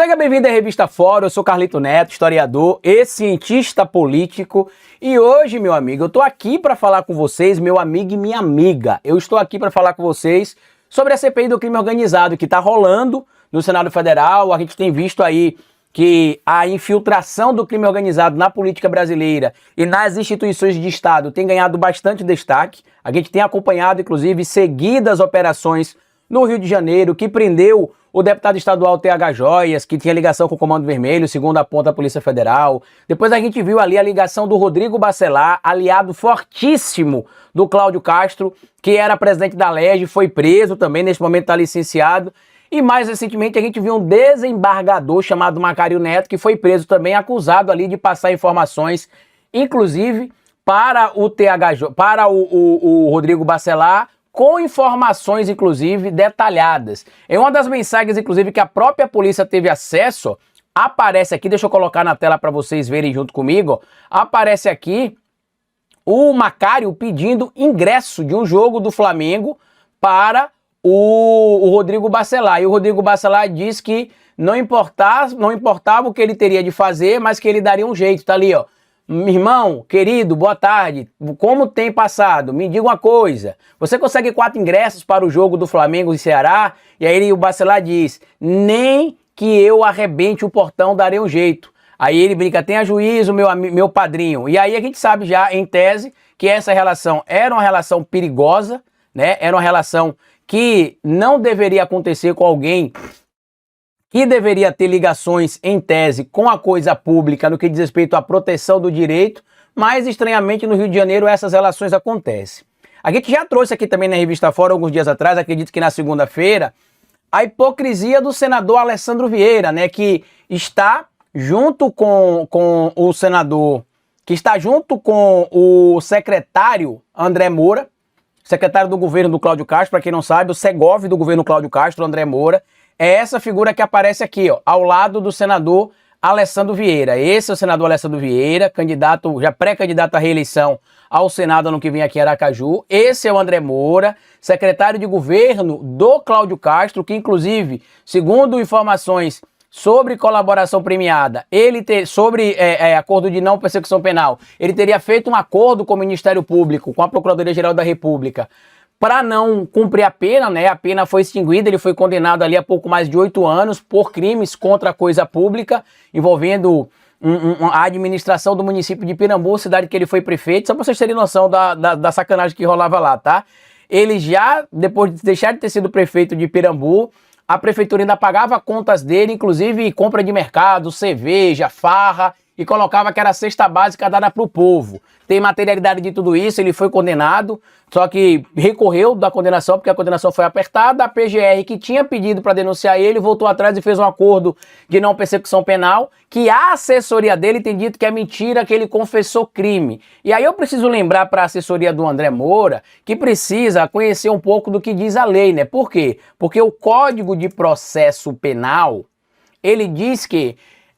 Seja bem-vindo à Revista Fora, eu sou Carlito Neto, historiador e cientista político. E hoje, meu amigo, eu tô aqui para falar com vocês, meu amigo e minha amiga. Eu estou aqui para falar com vocês sobre a CPI do crime organizado que tá rolando no Senado Federal. A gente tem visto aí que a infiltração do crime organizado na política brasileira e nas instituições de Estado tem ganhado bastante destaque. A gente tem acompanhado, inclusive, seguidas operações no Rio de Janeiro, que prendeu o deputado estadual TH Joias, que tinha ligação com o Comando Vermelho, segundo aponta a Polícia Federal. Depois a gente viu ali a ligação do Rodrigo Bacelar, aliado fortíssimo do Cláudio Castro, que era presidente da LERJ, foi preso também, neste momento está licenciado. E mais recentemente a gente viu um desembargador chamado Macário Neto, que foi preso também, acusado ali de passar informações, inclusive para o o Rodrigo Bacelar, com informações, inclusive, detalhadas. Em uma das mensagens, inclusive, que a própria polícia teve acesso, aparece aqui, deixa eu colocar na tela para vocês verem junto comigo, aparece aqui o Macário pedindo ingresso de um jogo do Flamengo para o Rodrigo Bacelar. E o Rodrigo Bacelar diz que não importava o que ele teria de fazer, mas que ele daria um jeito. Tá ali, ó. Irmão, querido, boa tarde. Como tem passado? Me diga uma coisa. Você consegue 4 ingressos para o jogo do Flamengo e Ceará? E aí o Bacelar diz, nem que eu arrebente o portão, darei um jeito. Aí ele brinca, tenha juízo, meu padrinho. E aí a gente sabe já, em tese, que essa relação era uma relação perigosa, né? Era uma relação que não deveria acontecer com alguém que deveria ter ligações, em tese, com a coisa pública no que diz respeito à proteção do direito, mas, estranhamente, no Rio de Janeiro essas relações acontecem. A gente já trouxe aqui também na Revista Fora, alguns dias atrás, acredito que na segunda-feira, a hipocrisia do senador Alessandro Vieira, né, que está junto com o senador, que está junto com o secretário André Moura, secretário do governo do Cláudio Castro, para quem não sabe, o Segov do governo Cláudio Castro, André Moura, é essa figura que aparece aqui, ó, ao lado do senador Alessandro Vieira. Esse é o senador Alessandro Vieira, candidato, já pré-candidato à reeleição ao Senado ano que vem aqui em Aracaju. Esse é o André Moura, secretário de governo do Cláudio Castro, que inclusive, segundo informações sobre colaboração premiada, sobre acordo de não persecução penal, ele teria feito um acordo com o Ministério Público, com a Procuradoria-Geral da República, para não cumprir a pena, né? A pena foi extinguida, ele foi condenado ali a pouco mais de 8 anos por crimes contra a coisa pública, envolvendo a administração do município de Pirambu, cidade que ele foi prefeito, só para vocês terem noção da sacanagem que rolava lá, tá? Ele já, depois de deixar de ter sido prefeito de Pirambu, a prefeitura ainda pagava contas dele, inclusive compra de mercado, cerveja, farra, e colocava que era a cesta básica dada para o povo. Tem materialidade de tudo isso, ele foi condenado, só que recorreu da condenação, porque a condenação foi apertada. A PGR, que tinha pedido para denunciar ele, voltou atrás e fez um acordo de não persecução penal, que a assessoria dele tem dito que é mentira, que ele confessou crime. E aí eu preciso lembrar para a assessoria do André Moura que precisa conhecer um pouco do que diz a lei, né? Por quê? Porque o Código de Processo Penal, ele diz que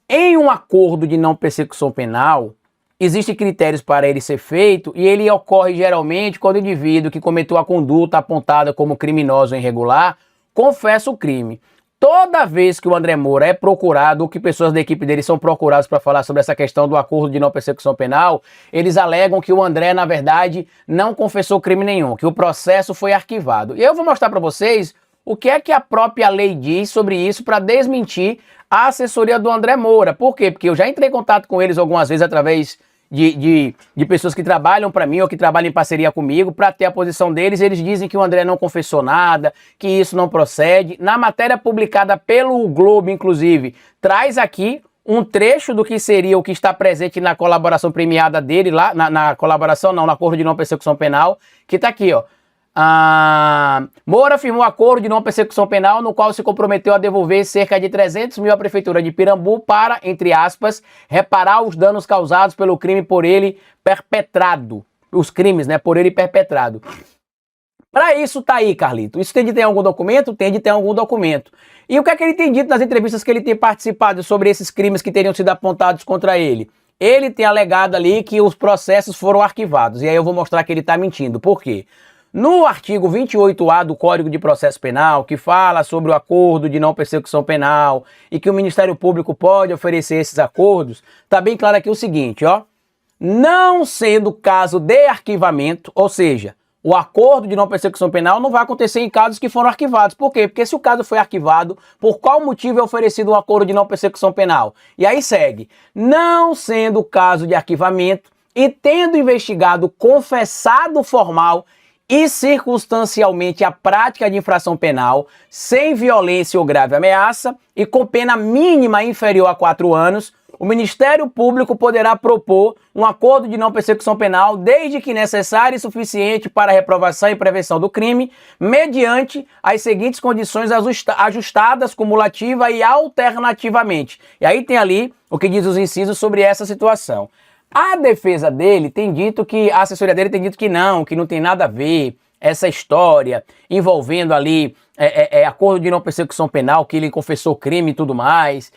em um acordo de não persecução penal, existem critérios para ele ser feito e ele ocorre geralmente quando o indivíduo que cometeu a conduta apontada como criminoso ou irregular confessa o crime. Toda vez que o André Moura é procurado, ou que pessoas da equipe dele são procuradas para falar sobre essa questão do acordo de não persecução penal, eles alegam que o André, na verdade, não confessou crime nenhum, que o processo foi arquivado. E eu vou mostrar para vocês o que é que a própria lei diz sobre isso para desmentir a assessoria do André Moura. Por quê? Porque eu já entrei em contato com eles algumas vezes através de pessoas que trabalham para mim ou que trabalham em parceria comigo para ter a posição deles. Eles dizem que o André não confessou nada, que isso não procede. Na matéria publicada pelo Globo, inclusive, traz aqui um trecho do que seria o que está presente na colaboração premiada dele lá, na colaboração não, no acordo de não persecução penal, que está aqui, ó. Moura firmou acordo de não persecução penal no qual se comprometeu a devolver cerca de 300 mil à prefeitura de Pirambu para, entre aspas, reparar os danos causados pelo crime por ele perpetrado. Os crimes, né, por ele perpetrado. Para isso tá aí, Carlito. Isso tem de ter algum documento? Tem de ter algum documento. E o que é que ele tem dito nas entrevistas que ele tem participado sobre esses crimes que teriam sido apontados contra ele? Ele tem alegado ali que os processos foram arquivados. E aí eu vou mostrar que ele tá mentindo. Por quê? No artigo 28A do Código de Processo Penal, que fala sobre o acordo de não persecução penal e que o Ministério Público pode oferecer esses acordos, está bem claro aqui o seguinte, ó. Não sendo caso de arquivamento, ou seja, o acordo de não persecução penal não vai acontecer em casos que foram arquivados. Por quê? Porque se o caso foi arquivado, por qual motivo é oferecido um acordo de não persecução penal? E aí segue, não sendo caso de arquivamento e tendo investigado, confessado formal e circunstancialmente a prática de infração penal, sem violência ou grave ameaça e com pena mínima inferior a 4 anos, o Ministério Público poderá propor um acordo de não persecução penal desde que necessário e suficiente para a reprovação e prevenção do crime, mediante as seguintes condições ajustadas, cumulativa e alternativamente. E aí tem ali o que diz os incisos sobre essa situação. A defesa dele tem dito que, a assessoria dele tem dito que não tem nada a ver essa história envolvendo ali acordo de não persecução penal, que ele confessou crime e tudo mais.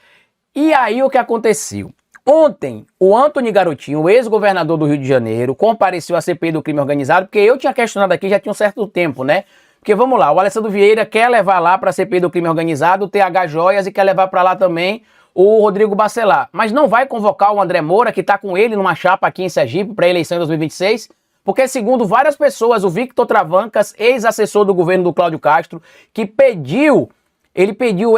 E aí o que aconteceu? Ontem, o Antony Garotinho, o ex-governador do Rio de Janeiro, compareceu à CPI do crime organizado, porque eu tinha questionado aqui já tinha um certo tempo, né? Porque vamos lá, o Alessandro Vieira quer levar lá para a CPI do crime organizado o TH Joias e quer levar para lá também o Rodrigo Bacelar. Mas não vai convocar o André Moura, que está com ele numa chapa aqui em Sergipe para a eleição em 2026? Porque segundo várias pessoas, o Victor Travancas, ex-assessor do governo do Cláudio Castro, que pediu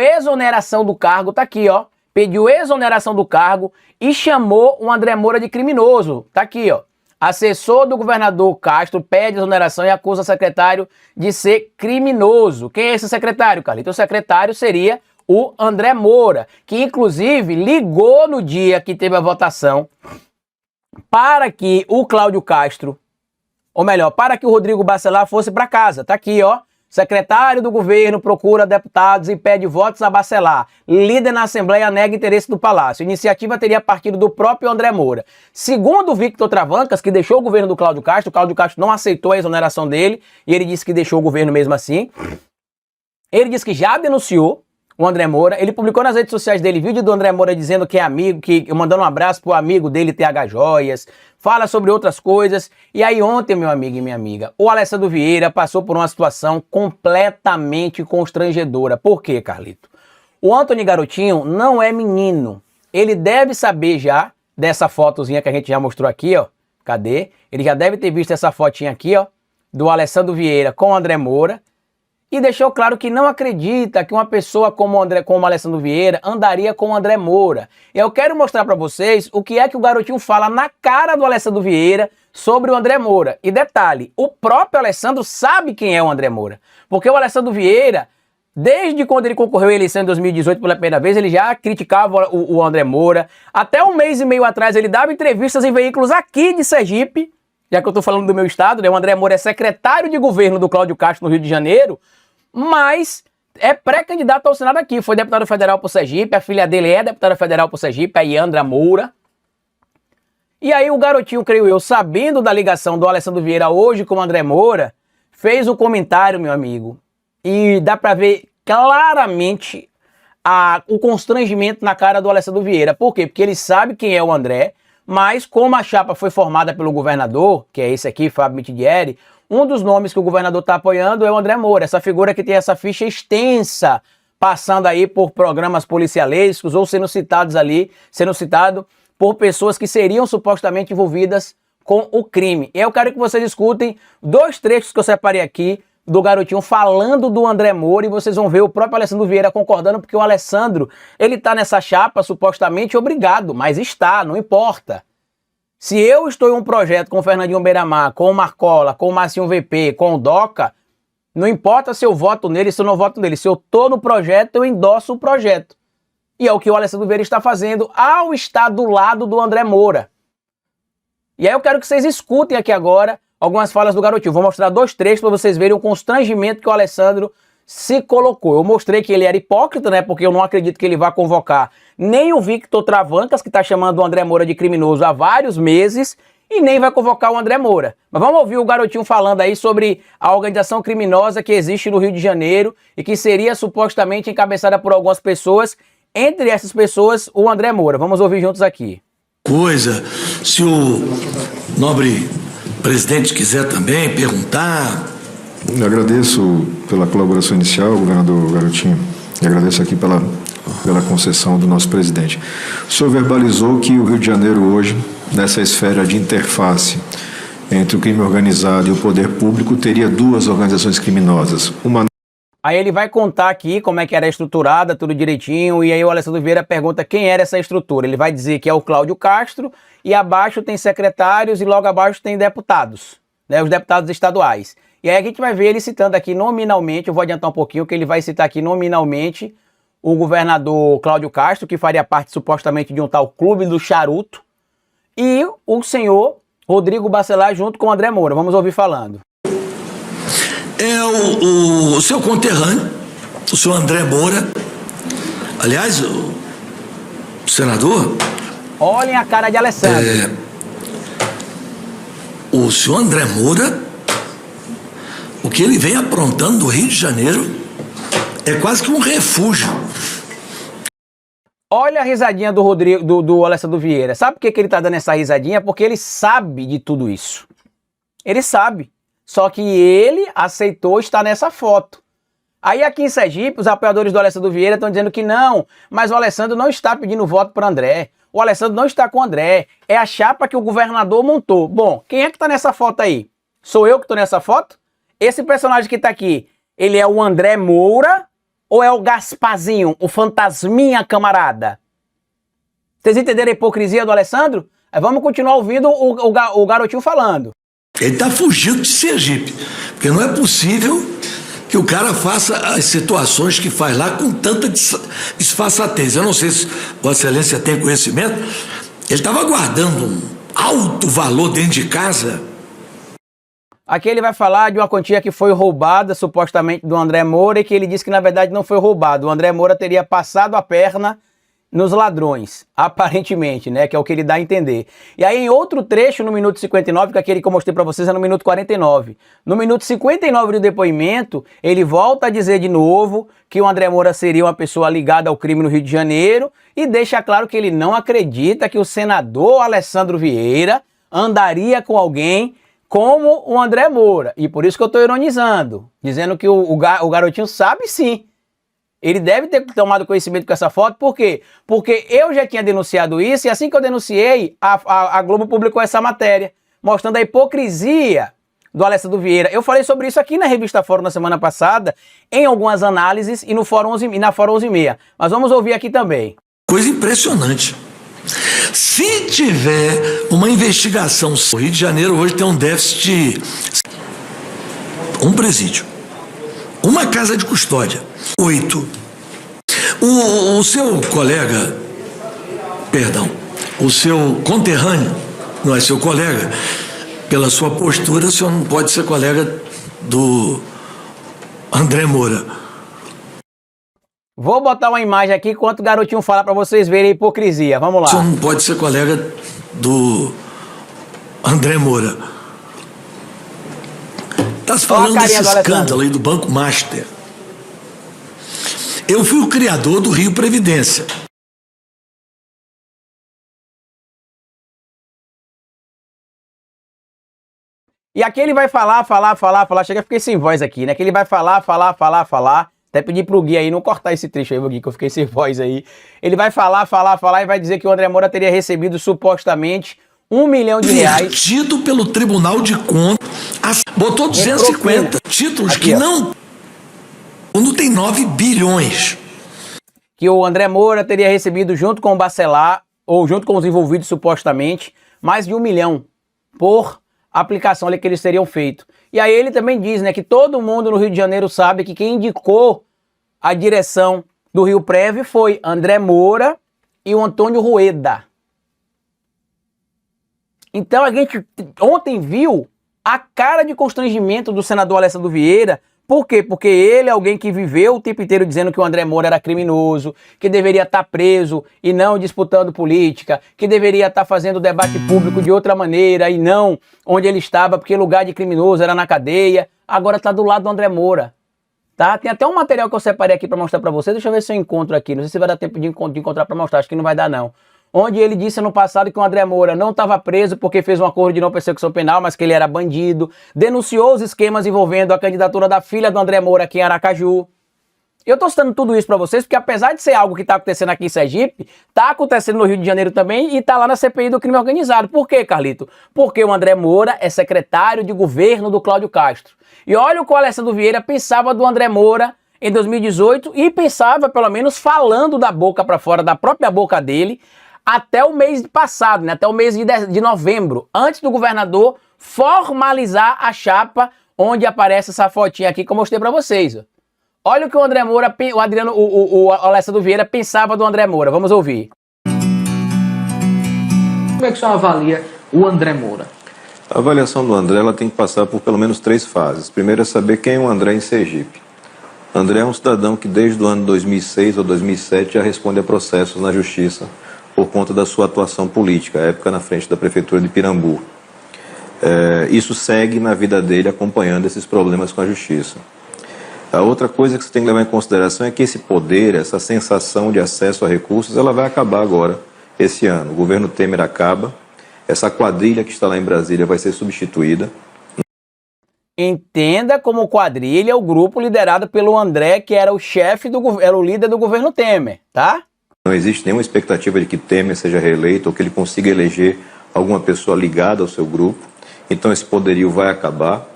exoneração do cargo, tá aqui, ó. Pediu exoneração do cargo e chamou o André Moura de criminoso. Tá aqui, ó. Assessor do governador Castro pede exoneração e acusa o secretário de ser criminoso. Quem é esse secretário, Carlito? O secretário seria o André Moura, que inclusive ligou no dia que teve a votação para que o Cláudio Castro, ou melhor, para que o Rodrigo Bacelar fosse para casa. Tá aqui, ó. Secretário do governo procura deputados e pede votos a Bacelar. Líder na Assembleia nega interesse do Palácio. Iniciativa teria partido do próprio André Moura. Segundo o Victor Travancas, que deixou o governo do Cláudio Castro, o Cláudio Castro não aceitou a exoneração dele e ele disse que deixou o governo mesmo assim. Ele disse que já denunciou o André Moura. Ele publicou nas redes sociais dele vídeo do André Moura dizendo que é amigo, mandando um abraço pro amigo dele, TH Joias. Fala sobre outras coisas. E aí ontem, meu amigo e minha amiga, o Alessandro Vieira passou por uma situação completamente constrangedora. Por quê, Carlito? O Antony Garotinho não é menino. Ele deve saber já dessa fotozinha que a gente já mostrou aqui, ó. Cadê? Ele já deve ter visto essa fotinha aqui, ó, do Alessandro Vieira com o André Moura. E deixou claro que não acredita que uma pessoa como o Alessandro Vieira andaria com o André Moura. E eu quero mostrar para vocês o que é que o Garotinho fala na cara do Alessandro Vieira sobre o André Moura. E detalhe, o próprio Alessandro sabe quem é o André Moura. Porque o Alessandro Vieira, desde quando ele concorreu à eleição em 2018 pela primeira vez, ele já criticava o André Moura. Até um mês e meio atrás ele dava entrevistas em veículos aqui de Sergipe, já que eu estou falando do meu estado, né? O André Moura é secretário de governo do Cláudio Castro no Rio de Janeiro, mas é pré-candidato ao Senado aqui. Foi deputado federal por Sergipe, a filha dele é deputada federal por Sergipe, a Yandra Moura. E aí o Garotinho, creio eu, sabendo da ligação do Alessandro Vieira hoje com o André Moura, fez um comentário, meu amigo, e dá pra ver claramente o constrangimento na cara do Alessandro Vieira. Por quê? Porque ele sabe quem é o André, mas como a chapa foi formada pelo governador, que é esse aqui, Fábio Mitidieri, um dos nomes que o governador está apoiando é o André Moura, essa figura que tem essa ficha extensa, passando aí por programas policialescos ou sendo citado por pessoas que seriam supostamente envolvidas com o crime. E eu quero que vocês escutem 2 trechos que eu separei aqui do Garotinho falando do André Moura e vocês vão ver o próprio Alessandro Vieira concordando, porque o Alessandro, ele tá nessa chapa supostamente obrigado, mas está, não importa. Se eu estou em um projeto com o Fernandinho Beiramar, com o Marcola, com o Marcinho VP, com o Doca, não importa se eu voto nele, se eu não voto nele. Se eu estou no projeto, eu endosso o projeto. E é o que o Alessandro Vieira está fazendo ao estar do lado do André Moura. E aí eu quero que vocês escutem aqui agora algumas falas do Garotinho. Vou mostrar 2 trechos para vocês verem o constrangimento que o Alessandro se colocou. Eu mostrei que ele era hipócrita, né? Porque eu não acredito que ele vá convocar nem o Victor Travancas, que está chamando o André Moura de criminoso há vários meses, e nem vai convocar o André Moura. Mas vamos ouvir o Garotinho falando aí sobre a organização criminosa que existe no Rio de Janeiro e que seria supostamente encabeçada por algumas pessoas, entre essas pessoas o André Moura. Vamos ouvir juntos aqui. Se o nobre presidente quiser também perguntar, Eu agradeço pela colaboração inicial, governador Garotinho, e agradeço aqui pela concessão do nosso presidente. O senhor verbalizou que o Rio de Janeiro hoje, nessa esfera de interface entre o crime organizado e o poder público, teria duas organizações criminosas. Aí ele vai contar aqui como é que era estruturada, tudo direitinho, e aí o Alessandro Vieira pergunta quem era essa estrutura. Ele vai dizer que é o Cláudio Castro, e abaixo tem secretários, e logo abaixo tem deputados, né, os deputados estaduais. E aí a gente vai ver ele citando aqui nominalmente, eu vou adiantar um pouquinho, que ele vai citar aqui nominalmente o governador Cláudio Castro, que faria parte supostamente de um tal Clube do Charuto, e o senhor Rodrigo Bacelar junto com o André Moura. Vamos ouvir falando. É o seu conterrâneo, o senhor André Moura. Aliás, o senador... Olhem a cara de Alessandro. O senhor André Moura, o que ele vem aprontando no Rio de Janeiro é quase que um refúgio. Olha a risadinha do Rodrigo, do Alessandro Vieira. Sabe por que ele tá dando essa risadinha? Porque ele sabe de tudo isso. Ele sabe. Só que ele aceitou estar nessa foto. Aí aqui em Sergipe, os apoiadores do Alessandro Vieira estão dizendo que não, mas o Alessandro não está pedindo voto para André. O Alessandro não está com o André. É a chapa que o governador montou. Bom, quem é que está nessa foto aí? Sou eu que estou nessa foto? Esse personagem que está aqui, ele é o André Moura ou é o Gasparzinho, o fantasminha camarada? Vocês entenderam a hipocrisia do Alessandro? Aí vamos continuar ouvindo o garotinho falando. Ele está fugindo de Sergipe, porque não é possível que o cara faça as situações que faz lá com tanta disfarçatez. Eu não sei se Vossa Excelência tem conhecimento, ele estava guardando um alto valor dentro de casa. Aqui ele vai falar de uma quantia que foi roubada, supostamente, do André Moura, e que ele disse que, na verdade, não foi roubado. O André Moura teria passado a perna nos ladrões, aparentemente, né, que é o que ele dá a entender. E aí em outro trecho, no minuto 59, que aquele que eu mostrei para vocês é no minuto 49. No minuto 59 do depoimento, ele volta a dizer de novo que o André Moura seria uma pessoa ligada ao crime no Rio de Janeiro e deixa claro que ele não acredita que o senador Alessandro Vieira andaria com alguém como o André Moura. E por isso que eu estou ironizando, dizendo que o garotinho sabe sim. Ele deve ter tomado conhecimento com essa foto, por quê? Porque eu já tinha denunciado isso e assim que eu denunciei, a Globo publicou essa matéria, mostrando a hipocrisia do Alessandro Vieira. Eu falei sobre isso aqui na revista Fórum na semana passada, em algumas análises e no Fórum 11, na Fórum 11:30. Mas vamos ouvir aqui também. Coisa impressionante. Se tiver uma investigação, o Rio de Janeiro hoje tem um déficit, um presídio, uma casa de custódia, 8. O seu colega, perdão, o seu conterrâneo, não é seu colega, pela sua postura, o senhor não pode ser colega do André Moura. Vou botar uma imagem aqui enquanto o garotinho fala para vocês verem a hipocrisia. Vamos lá. O senhor não pode ser colega do André Moura. Está se falando desse escândalo aí do Banco Master. Eu fui o criador do Rio Previdência. E aqui ele vai falar, chega, eu fiquei sem voz aqui, né? Que ele vai falar. Até pedir pro Gui aí não cortar esse trecho aí, Gui, que eu fiquei sem voz aí. Ele vai falar e vai dizer que o André Moura teria recebido supostamente R$1 milhão. Tido pelo Tribunal de Contas, botou 250 títulos aqui, que não tem 9 bilhões. Que o André Moura teria recebido junto com o Bacelar, ou junto com os envolvidos supostamente, mais de R$1 milhão por aplicação ali que eles teriam feito. E aí ele também diz, né, que todo mundo no Rio de Janeiro sabe que quem indicou a direção do Rio Prev foi André Moura e o Antônio Rueda. Então a gente ontem viu a cara de constrangimento do senador Alessandro Vieira. Por quê? Porque ele é alguém que viveu o tempo inteiro dizendo que o André Moura era criminoso, que deveria estar preso e não disputando política, que deveria estar fazendo debate público de outra maneira e não onde ele estava, porque lugar de criminoso era na cadeia. Agora está do lado do André Moura. Tá? Tem até um material que eu separei aqui para mostrar para vocês. Deixa eu ver se eu encontro aqui. Não sei se vai dar tempo de encontrar para mostrar. Acho que não vai dar não. onde ele disse no passado que o André Moura não estava preso porque fez um acordo de não persecução penal, mas que ele era bandido. Denunciou os esquemas envolvendo a candidatura da filha do André Moura aqui em Aracaju. Eu tô citando tudo isso para vocês porque, apesar de ser algo que tá acontecendo aqui em Sergipe, tá acontecendo no Rio de Janeiro também e tá lá na CPI do crime organizado. Por quê, Carlito? Porque o André Moura é secretário de governo do Cláudio Castro. E olha o que o Alessandro Vieira pensava do André Moura em 2018 e pensava, pelo menos, falando da boca para fora, da própria boca dele, até o mês passado, né? Até o mês de novembro, antes do governador formalizar a chapa onde aparece essa fotinha aqui que eu mostrei para vocês, ó. Olha o que o André Moura, o Alessandro Vieira pensava do André Moura. Vamos ouvir. Como é que o senhor avalia o André Moura? A avaliação do André ela tem que passar por pelo menos 3 fases. Primeiro é saber quem é o André em Sergipe. André é um cidadão que desde o ano 2006 ou 2007 já responde a processos na justiça por conta da sua atuação política, à época na frente da prefeitura de Pirambu. Isso segue na vida dele acompanhando esses problemas com a justiça. A outra coisa que você tem que levar em consideração é que esse poder, essa sensação de acesso a recursos, ela vai acabar agora, esse ano. O governo Temer acaba, essa quadrilha que está lá em Brasília vai ser substituída. Entenda como quadrilha o grupo liderado pelo André, que era o chefe, era o líder do governo Temer, tá? Não existe nenhuma expectativa de que Temer seja reeleito ou que ele consiga eleger alguma pessoa ligada ao seu grupo. Então esse poderio vai acabar.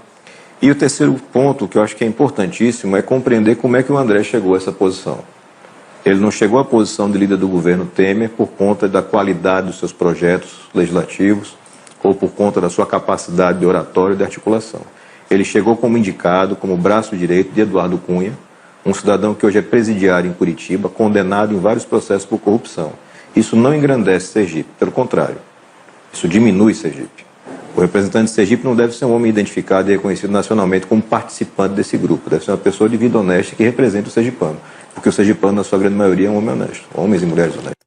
E o terceiro ponto, que eu acho que é importantíssimo, é compreender como é que o André chegou a essa posição. Ele não chegou à posição de líder do governo Temer por conta da qualidade dos seus projetos legislativos ou por conta da sua capacidade de oratório e de articulação. Ele chegou como indicado, como braço direito de Eduardo Cunha, um cidadão que hoje é presidiário em Curitiba, condenado em vários processos por corrupção. Isso não engrandece Sergipe, pelo contrário, isso diminui Sergipe. O representante de Sergipe não deve ser um homem identificado e reconhecido nacionalmente como participante desse grupo. Deve ser uma pessoa de vida honesta que representa o sergipano. Porque o sergipano, na sua grande maioria, é um homem honesto. Homens e mulheres honestos.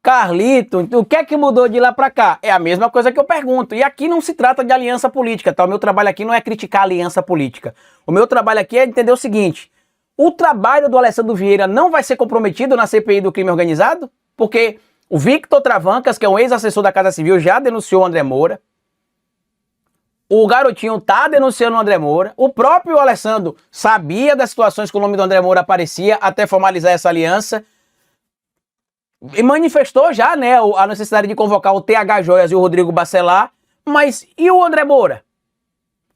Carlito, o que é que mudou de lá para cá? É a mesma coisa que eu pergunto. E aqui não se trata de aliança política, tá? O meu trabalho aqui não é criticar a aliança política. O meu trabalho aqui é entender o seguinte. O trabalho do Alessandro Vieira não vai ser comprometido na CPI do crime organizado? Porque o Victor Travancas, que é um ex-assessor da Casa Civil, já denunciou o André Moura. O garotinho tá denunciando o André Moura. O próprio Alessandro sabia das situações que o nome do André Moura aparecia até formalizar essa aliança. E manifestou já, né, a necessidade de convocar o TH Joias e o Rodrigo Bacelar. Mas e o André Moura?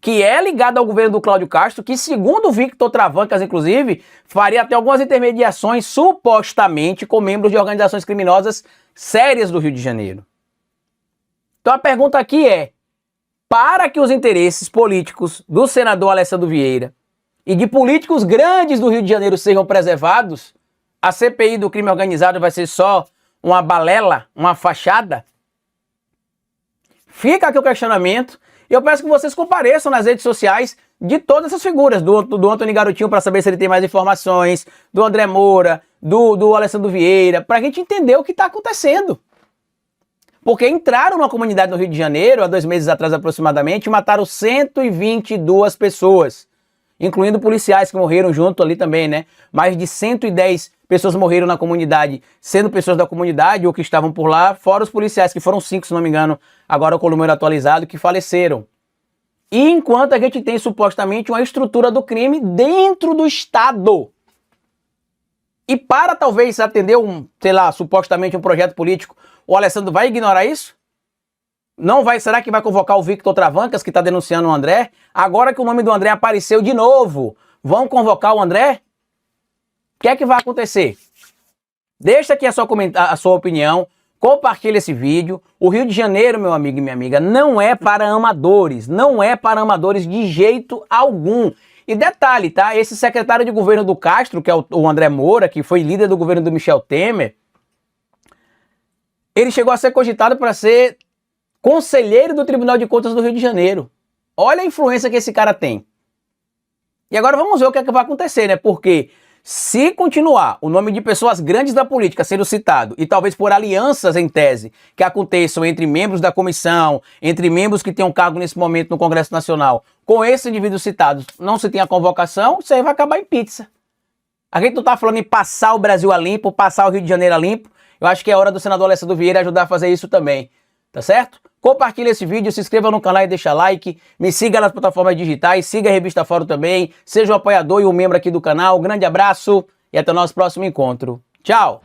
Que é ligado ao governo do Cláudio Castro, que segundo o Victor Travancas, inclusive, faria até algumas intermediações, supostamente, com membros de organizações criminosas sérias do Rio de Janeiro. Então a pergunta aqui é, para que os interesses políticos do senador Alessandro Vieira e de políticos grandes do Rio de Janeiro sejam preservados, a CPI do crime organizado vai ser só uma balela, uma fachada? Fica aqui o questionamento. Eu peço que vocês compareçam nas redes sociais de todas essas figuras, do Antônio Garotinho para saber se ele tem mais informações, do André Moura, do Alessandro Vieira, para a gente entender o que está acontecendo. Porque entraram numa comunidade no Rio de Janeiro, há 2 meses atrás aproximadamente, e mataram 122 pessoas, incluindo policiais que morreram junto ali também, né? Mais de 110 pessoas morreram na comunidade, sendo pessoas da comunidade ou que estavam por lá, fora os policiais, que foram 5, se não me engano, agora com o número atualizado, que faleceram. E enquanto a gente tem supostamente uma estrutura do crime dentro do Estado. E para talvez atender supostamente um projeto político, o Alessandro vai ignorar isso? Não vai? Será que vai convocar o Victor Travancas, que está denunciando o André? Agora que o nome do André apareceu de novo, vão convocar o André? O que é que vai acontecer? Deixa aqui a sua opinião, compartilha esse vídeo. O Rio de Janeiro, meu amigo e minha amiga, não é para amadores. Não é para amadores de jeito algum. E detalhe, tá? Esse secretário de governo do Castro, que é o André Moura, que foi líder do governo do Michel Temer, ele chegou a ser cogitado para ser conselheiro do Tribunal de Contas do Rio de Janeiro. Olha a influência que esse cara tem. E agora vamos ver o que é que vai acontecer, né? Porque se continuar o nome de pessoas grandes da política sendo citado, e talvez por alianças em tese que aconteçam entre membros da comissão, entre membros que tenham cargo nesse momento no Congresso Nacional, com esses indivíduos citados, não se tem a convocação, isso aí vai acabar em pizza. A gente não tá falando em passar o Brasil a limpo, passar o Rio de Janeiro a limpo. eu acho que é hora do senador Alessandro Vieira ajudar a fazer isso também, tá certo? Compartilhe esse vídeo, se inscreva no canal e deixa like, me siga nas plataformas digitais, siga a Revista Fórum também, seja um apoiador e um membro aqui do canal. Um grande abraço e até o nosso próximo encontro. Tchau!